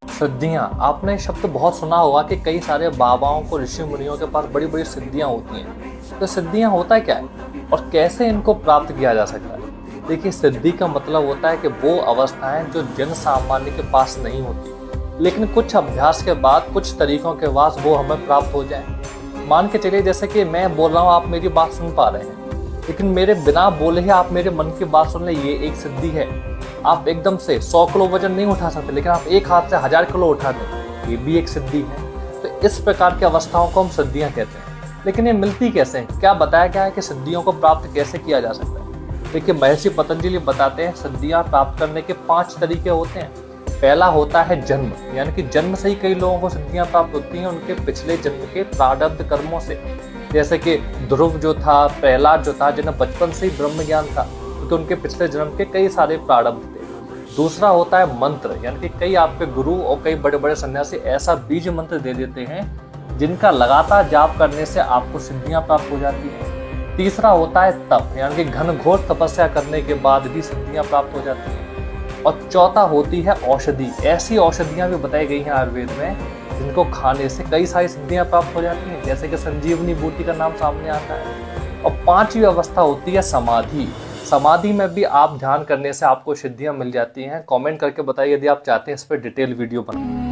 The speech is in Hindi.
सिद्धियाँ, आपने ये शब्द बहुत सुना होगा कि कई सारे बाबाओं को, ऋषि मुनियों के पास बड़ी बड़ी सिद्धियाँ होती हैं। तो सिद्धियाँ होता क्या है और कैसे इनको प्राप्त किया जा सकता है? देखिए, सिद्धि का मतलब होता है कि वो अवस्थाएं जो जन सामान्य के पास नहीं होती, लेकिन कुछ अभ्यास के बाद, कुछ तरीकों के बाद वो हमें प्राप्त हो जाए। मान के चलिए जैसे कि मैं बोल रहा हूँ, आप मेरी बात सुन पा रहे हैं, लेकिन मेरे बिना बोले ही आप मेरे मन की बात सुन ले, ये एक सिद्धि है। आप एकदम से 100 किलो वजन नहीं उठा सकते, लेकिन आप एक हाथ से 1000 किलो उठा दें, ये भी एक सिद्धि है। तो इस प्रकार की अवस्थाओं को हम सिद्धियां कहते हैं। लेकिन ये मिलती कैसे हैं? क्या बताया गया है कि सिद्धियों को प्राप्त कैसे किया जा सकता है? देखिए, महर्षि पतंजलि बताते हैं सिद्धियां प्राप्त करने के 5 तरीके होते हैं। पहला होता है जन्म, यानी कि जन्म से ही कई लोगों को सिद्धियां प्राप्त होती हैं उनके पिछले जन्म के प्रारब्ध कर्मों से। जैसे कि ध्रुव जो था, प्रहलाद जो था, जिन्हें बचपन से ही ब्रह्म ज्ञान था, क्योंकि उनके पिछले जन्म के कई सारे प्रारब्ध थे। दूसरा होता है मंत्र, यानी कि कई आपके गुरु और कई बड़े बड़े सन्यासी ऐसा बीज मंत्र दे देते हैं जिनका लगातार जाप करने से आपको सिद्धियां प्राप्त हो जाती हैं। तीसरा होता है तप, यानी कि घनघोर तपस्या करने के बाद भी सिद्धियां प्राप्त हो जाती हैं। और चौथा होती है औषधि। ऐसी औषधियां भी बताई गई हैं आयुर्वेद में जिनको खाने से कई सारी सिद्धियां प्राप्त हो जाती हैं, जैसे कि संजीवनी बूटी का नाम सामने आता है। और 5वीं अवस्था होती है समाधि। समाधि में भी आप ध्यान करने से आपको सिद्धियां मिल जाती हैं। कमेंट करके बताइए यदि आप चाहते हैं इस पर डिटेल वीडियो बनाएं।